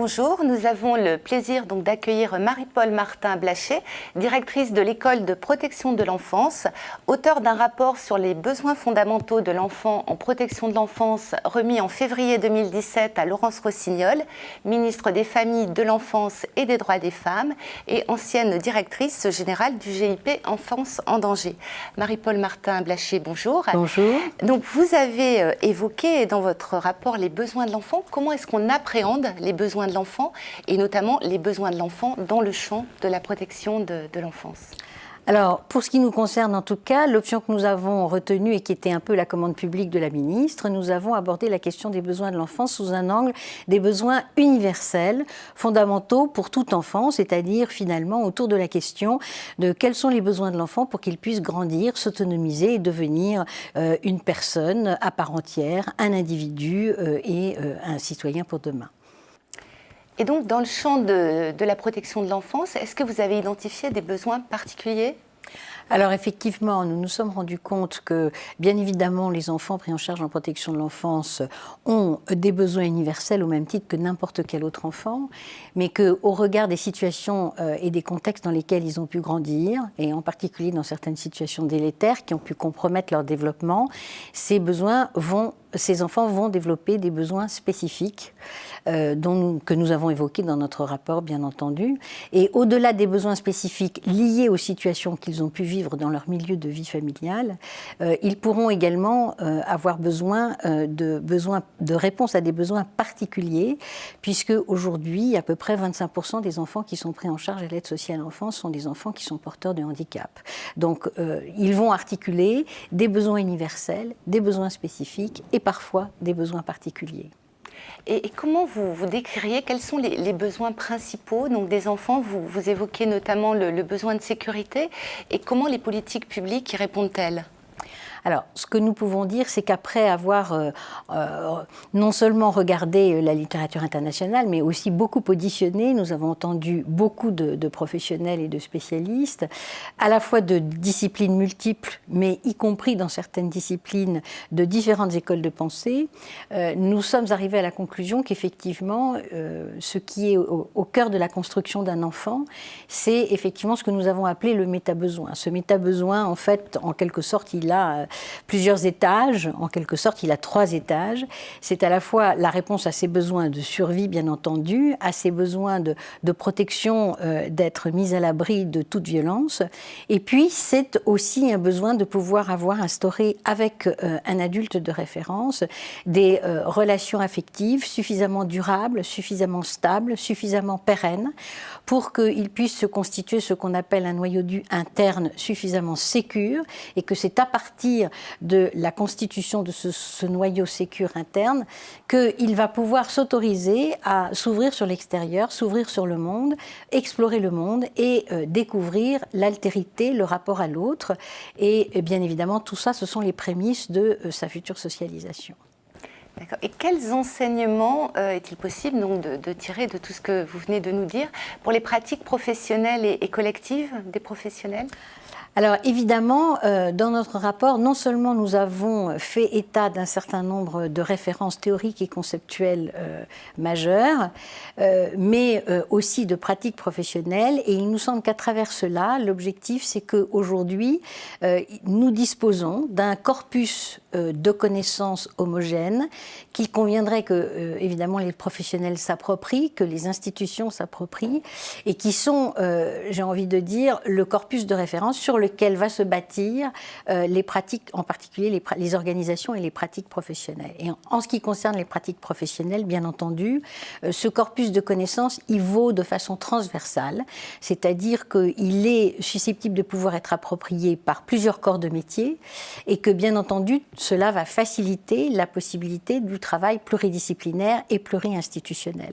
bonjour. Nous avons le plaisir donc d'accueillir Marie-Paule Martin-Blacher, directrice de l'école de protection de l'enfance, auteure d'un rapport sur les besoins fondamentaux de l'enfant en protection de l'enfance remis en février 2017 à Laurence Rossignol, ministre des Familles, de l'Enfance et des Droits des Femmes et ancienne directrice générale du GIP Enfance en danger. Marie-Paule Martin-Blacher, bonjour. Bonjour. Donc vous avez évoqué dans votre rapport les besoins de l'enfant. Comment est-ce qu'on appréhende les besoins de l'enfant et notamment les besoins de l'enfant dans le champ de la protection de l'enfance? Alors, pour ce qui nous concerne en tout cas, l'option que nous avons retenue et qui était un peu la commande publique de la ministre, nous avons abordé la question des besoins de l'enfant sous un angle des besoins universels, fondamentaux pour tout enfant, c'est-à-dire finalement autour de la question de quels sont les besoins de l'enfant pour qu'il puisse grandir, s'autonomiser et devenir une personne à part entière, un individu et un citoyen pour demain. Et donc, dans le champ de la protection de l'enfance, est-ce que vous avez identifié des besoins particuliers ? Alors effectivement, nous nous sommes rendus compte que, bien évidemment, les enfants pris en charge en protection de l'enfance ont des besoins universels au même titre que n'importe quel autre enfant, mais qu'au regard des situations et des contextes dans lesquels ils ont pu grandir, et en particulier dans certaines situations délétères qui ont pu compromettre leur développement, ces enfants vont développer des besoins spécifiques que nous avons évoqués dans notre rapport, bien entendu. Et au-delà des besoins spécifiques liés aux situations qu'ils ont pu vivre dans leur milieu de vie familiale, ils pourront également avoir besoin de réponse à des besoins particuliers, puisque aujourd'hui, à peu près 25% des enfants qui sont pris en charge à l'aide sociale à l'enfance sont des enfants qui sont porteurs de handicap. Donc, ils vont articuler des besoins universels, des besoins spécifiques et parfois des besoins particuliers. Et comment vous décririez, quels sont les besoins principaux donc des enfants? Vous évoquez notamment le besoin de sécurité, et comment les politiques publiques y répondent-elles? Alors, ce que nous pouvons dire, c'est qu'après avoir non seulement regardé la littérature internationale, mais aussi beaucoup auditionné, nous avons entendu beaucoup de professionnels et de spécialistes, à la fois de disciplines multiples, mais y compris dans certaines disciplines de différentes écoles de pensée, nous sommes arrivés à la conclusion qu'effectivement, ce qui est au cœur de la construction d'un enfant, c'est effectivement ce que nous avons appelé le métabesoin. Ce métabesoin, en fait, en quelque sorte, il a plusieurs étages, en quelque sorte, il a 3 étages. C'est à la fois la réponse à ses besoins de survie, bien entendu, à ses besoins de protection, d'être mis à l'abri de toute violence. Et puis, c'est aussi un besoin de pouvoir avoir instauré avec un adulte de référence des relations affectives suffisamment durables, suffisamment stables, suffisamment pérennes pour qu'il puisse se constituer ce qu'on appelle un noyau dur interne suffisamment sécure, et que c'est à partir de la constitution de ce noyau sécure interne qu'il va pouvoir s'autoriser à s'ouvrir sur l'extérieur, s'ouvrir sur le monde, explorer le monde et découvrir l'altérité, le rapport à l'autre. Et bien évidemment, tout ça, ce sont les prémices de sa future socialisation. D'accord. Et quels enseignements est-il possible donc, de tirer de tout ce que vous venez de nous dire pour les pratiques professionnelles et collectives des professionnels ? Alors évidemment, dans notre rapport, non seulement nous avons fait état d'un certain nombre de références théoriques et conceptuelles majeures, mais aussi de pratiques professionnelles. Et il nous semble qu'à travers cela, l'objectif, c'est qu'aujourd'hui, nous disposons d'un corpus de connaissances homogènes qu'il conviendrait que, évidemment, les professionnels s'approprient, que les institutions s'approprient, et qui sont, j'ai envie de dire, le corpus de référence sur lequel va se bâtir les pratiques, en particulier les organisations et les pratiques professionnelles. Et en ce qui concerne les pratiques professionnelles, bien entendu, ce corpus de connaissances, il vaut de façon transversale, c'est-à-dire qu'il est susceptible de pouvoir être approprié par plusieurs corps de métier, et que, bien entendu, cela va faciliter la possibilité du travail pluridisciplinaire et pluri-institutionnel.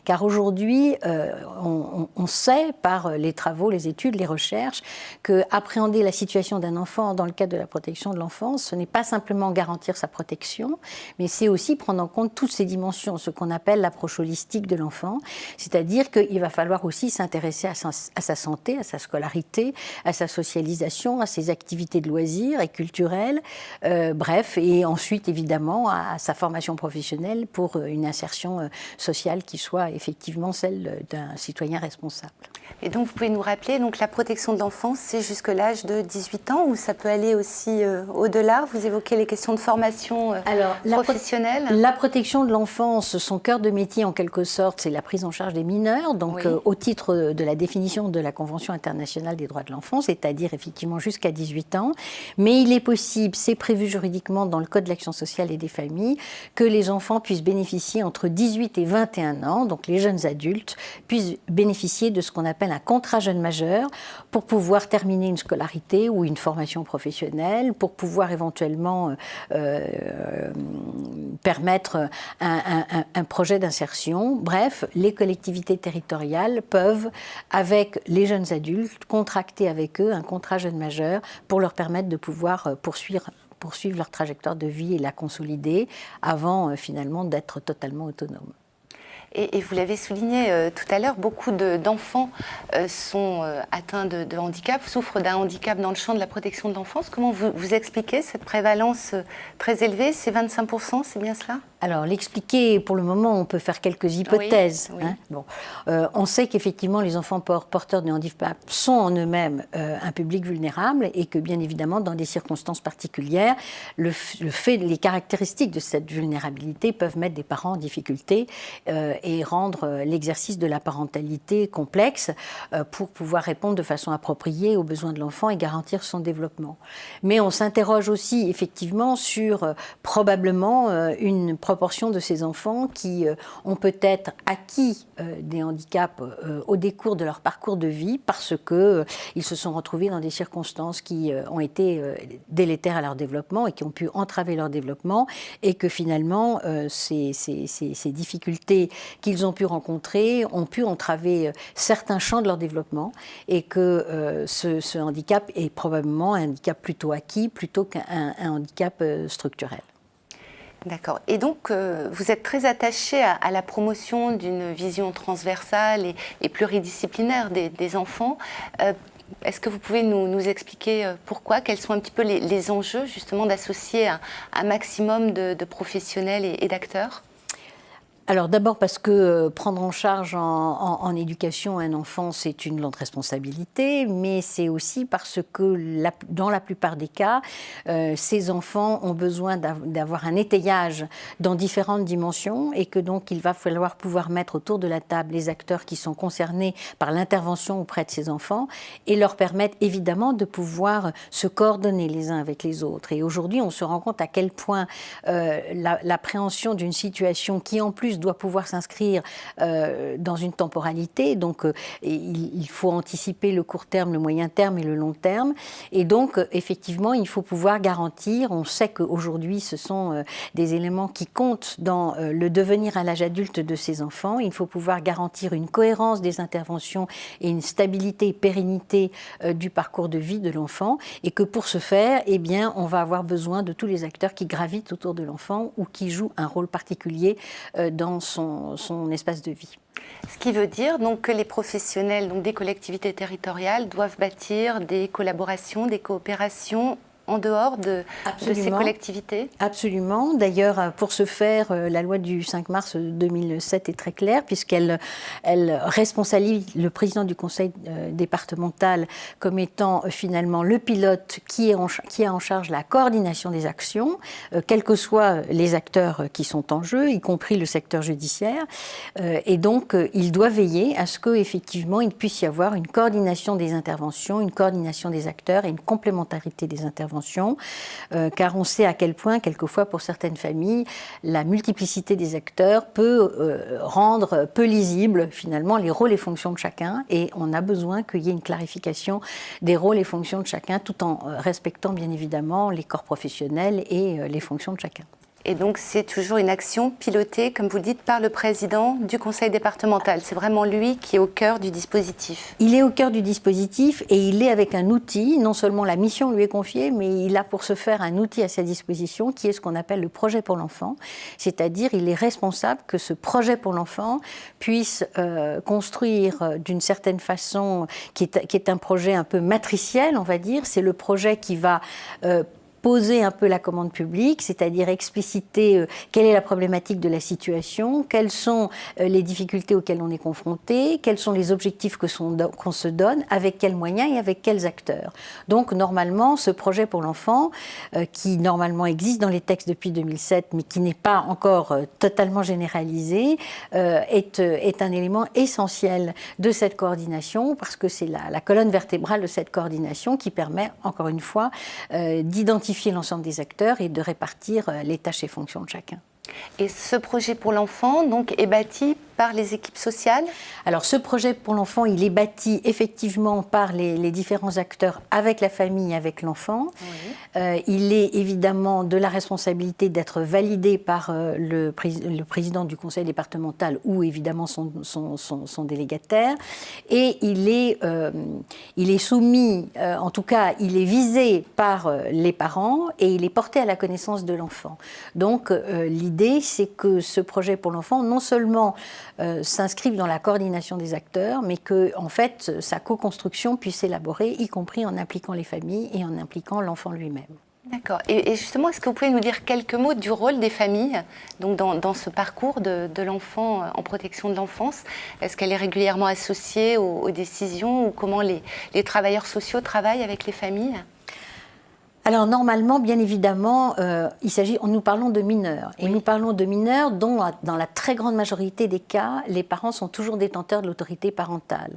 Car aujourd'hui, on sait par les travaux, les études, les recherches, qu'après appréhender la situation d'un enfant dans le cadre de la protection de l'enfance, ce n'est pas simplement garantir sa protection, mais c'est aussi prendre en compte toutes ces dimensions, ce qu'on appelle l'approche holistique de l'enfant, c'est-à-dire qu'il va falloir aussi s'intéresser à sa santé, à sa scolarité, à sa socialisation, à ses activités de loisirs et culturelles, bref, et ensuite évidemment à sa formation professionnelle pour une insertion sociale qui soit effectivement celle d'un citoyen responsable. Et donc, vous pouvez nous rappeler, donc, la protection de l'enfance, c'est jusque l'âge de 18 ans ou ça peut aller aussi au-delà? Vous évoquez les questions de formation professionnelle. La protection de l'enfance, son cœur de métier en quelque sorte, c'est la prise en charge des mineurs, donc oui. Au titre de la définition de la Convention internationale des droits de l'enfant, c'est-à-dire effectivement jusqu'à 18 ans. Mais il est possible, c'est prévu juridiquement dans le Code de l'action sociale et des familles, que les enfants puissent bénéficier entre 18 et 21 ans, donc les jeunes adultes, puissent bénéficier de ce qu'on appelle un contrat jeune majeur pour pouvoir terminer une scolarité ou une formation professionnelle, pour pouvoir éventuellement permettre un projet d'insertion. Bref, les collectivités territoriales peuvent, avec les jeunes adultes, contracter avec eux un contrat jeune majeur pour leur permettre de pouvoir poursuivre leur trajectoire de vie et la consolider avant finalement d'être totalement autonomes. Et vous l'avez souligné tout à l'heure, beaucoup d'enfants sont atteints de handicap, souffrent d'un handicap dans le champ de la protection de l'enfance. Comment vous expliquez cette prévalence très élevée? C'est 25%, c'est bien cela? Alors, l'expliquer, pour le moment, on peut faire quelques hypothèses. Oui, oui. Hein. Bon. On sait qu'effectivement, les enfants porteurs de handicap sont en eux-mêmes un public vulnérable et que, bien évidemment, dans des circonstances particulières, les caractéristiques de cette vulnérabilité peuvent mettre des parents en difficulté et rendre l'exercice de la parentalité complexe pour pouvoir répondre de façon appropriée aux besoins de l'enfant et garantir son développement. Mais on s'interroge aussi, effectivement, sur probablement une proportion de ces enfants qui ont peut-être acquis des handicaps au décours de leur parcours de vie parce qu'ils se sont retrouvés dans des circonstances qui ont été délétères à leur développement et qui ont pu entraver leur développement et que finalement ces difficultés qu'ils ont pu rencontrer ont pu entraver certains champs de leur développement et que ce handicap est probablement un handicap plutôt acquis plutôt qu'un handicap structurel. D'accord. Et donc, vous êtes très attaché à la promotion d'une vision transversale et pluridisciplinaire des enfants. Est-ce que vous pouvez nous expliquer pourquoi, quels sont un petit peu les enjeux justement d'associer un maximum de professionnels et d'acteurs ? Alors d'abord parce que prendre en charge en éducation un enfant, c'est une lourde responsabilité, mais c'est aussi parce que dans la plupart des cas, ces enfants ont besoin d'avoir un étayage dans différentes dimensions et que donc il va falloir pouvoir mettre autour de la table les acteurs qui sont concernés par l'intervention auprès de ces enfants et leur permettre évidemment de pouvoir se coordonner les uns avec les autres. Et aujourd'hui, on se rend compte à quel point l'appréhension d'une situation qui en plus doit pouvoir s'inscrire dans une temporalité. Donc, il faut anticiper le court terme, le moyen terme et le long terme. Et donc, effectivement, il faut pouvoir garantir, on sait qu'aujourd'hui, ce sont des éléments qui comptent dans le devenir à l'âge adulte de ces enfants. Il faut pouvoir garantir une cohérence des interventions et une stabilité et pérennité du parcours de vie de l'enfant. Et que pour ce faire, eh bien, on va avoir besoin de tous les acteurs qui gravitent autour de l'enfant ou qui jouent un rôle particulier dans son espace de vie. Ce qui veut dire donc que les professionnels donc des collectivités territoriales doivent bâtir des collaborations, des coopérations en dehors de ces collectivités? Absolument. D'ailleurs, pour ce faire, la loi du 5 mars 2007 est très claire puisqu'elle responsabilise le président du conseil départemental comme étant finalement le pilote qui a en charge la coordination des actions, quels que soient les acteurs qui sont en jeu, y compris le secteur judiciaire. Et donc, il doit veiller à ce qu'effectivement, il puisse y avoir une coordination des interventions, une coordination des acteurs et une complémentarité des interventions. Car on sait à quel point, quelquefois, pour certaines familles, la multiplicité des acteurs peut rendre peu lisibles, finalement, les rôles et fonctions de chacun. Et on a besoin qu'il y ait une clarification des rôles et fonctions de chacun, tout en respectant, bien évidemment, les corps professionnels et les fonctions de chacun. Et donc, c'est toujours une action pilotée, comme vous le dites, par le président du conseil départemental. C'est vraiment lui qui est au cœur du dispositif. Il est au cœur du dispositif et il est avec un outil. Non seulement la mission lui est confiée, mais il a pour ce faire un outil à sa disposition qui est ce qu'on appelle le projet pour l'enfant. C'est-à-dire, il est responsable que ce projet pour l'enfant puisse construire d'une certaine façon, qui est un projet un peu matriciel, on va dire. C'est le projet qui va poser un peu la commande publique, c'est-à-dire expliciter quelle est la problématique de la situation, quelles sont les difficultés auxquelles on est confronté, quels sont les objectifs qu'on se donne, avec quels moyens et avec quels acteurs. Donc normalement, ce projet pour l'enfant, qui normalement existe dans les textes depuis 2007, mais qui n'est pas encore totalement généralisé, est un élément essentiel de cette coordination, parce que c'est la colonne vertébrale de cette coordination qui permet, encore une fois, d'identifier l'ensemble des acteurs et de répartir les tâches et fonctions de chacun. Et ce projet pour l'enfant donc, est bâti par les équipes sociales? Alors ce projet pour l'enfant, il est bâti effectivement par les différents acteurs avec la famille, avec l'enfant. Oui. Il est évidemment de la responsabilité d'être validé par le président du conseil départemental ou évidemment son délégataire. Et il est soumis, en tout cas il est visé par les parents et il est porté à la connaissance de l'enfant. Donc l'idée c'est que ce projet pour l'enfant non seulement s'inscrivent dans la coordination des acteurs, mais que, en fait, sa co-construction puisse s'élaborer, y compris en impliquant les familles et en impliquant l'enfant lui-même. D'accord. Et justement, est-ce que vous pouvez nous dire quelques mots du rôle des familles donc dans ce parcours de l'enfant en protection de l'enfance? Est-ce qu'elle est régulièrement associée aux décisions ou comment les travailleurs sociaux travaillent avec les familles? Alors normalement, bien évidemment, nous parlons de mineurs. Et oui. Nous parlons de mineurs dont, dans la très grande majorité des cas, les parents sont toujours détenteurs de l'autorité parentale.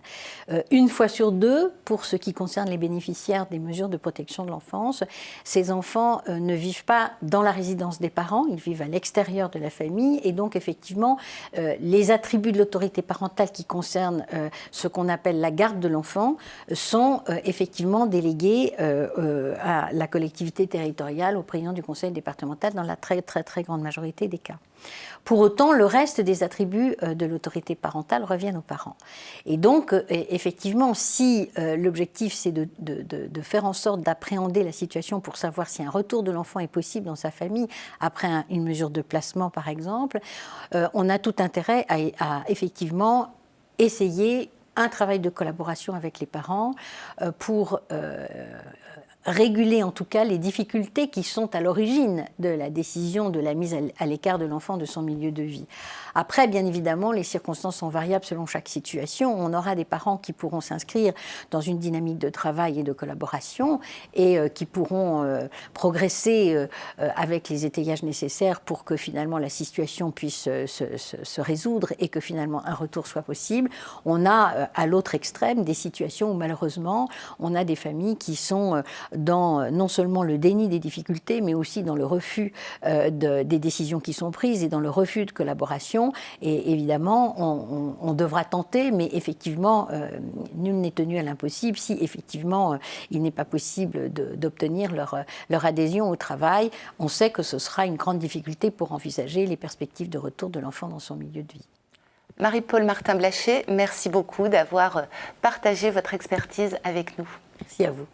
Une fois sur deux, pour ce qui concerne les bénéficiaires des mesures de protection de l'enfance, ces enfants ne vivent pas dans la résidence des parents, ils vivent à l'extérieur de la famille. Et donc, effectivement, les attributs de l'autorité parentale qui concernent ce qu'on appelle la garde de l'enfant sont effectivement délégués à la collectivité territoriale au président du conseil départemental dans la très grande majorité des cas. Pour autant, le reste des attributs de l'autorité parentale reviennent aux parents. Et donc, effectivement, si l'objectif c'est de faire en sorte d'appréhender la situation pour savoir si un retour de l'enfant est possible dans sa famille après une mesure de placement, par exemple, on a tout intérêt à effectivement essayer un travail de collaboration avec les parents pour réguler en tout cas les difficultés qui sont à l'origine de la décision de la mise à l'écart de l'enfant de son milieu de vie. Après, bien évidemment, les circonstances sont variables selon chaque situation. On aura des parents qui pourront s'inscrire dans une dynamique de travail et de collaboration et qui pourront progresser avec les étayages nécessaires pour que finalement la situation puisse se résoudre et que finalement un retour soit possible. On a à l'autre extrême des situations où malheureusement on a des familles qui sont dans non seulement le déni des difficultés, mais aussi dans le refus des décisions qui sont prises et dans le refus de collaboration. Et évidemment, on devra tenter, mais effectivement, nul n'est tenu à l'impossible si effectivement il n'est pas possible d'obtenir leur adhésion au travail. On sait que ce sera une grande difficulté pour envisager les perspectives de retour de l'enfant dans son milieu de vie. Marie-Paule Martin-Blaché, merci beaucoup d'avoir partagé votre expertise avec nous. Merci à vous.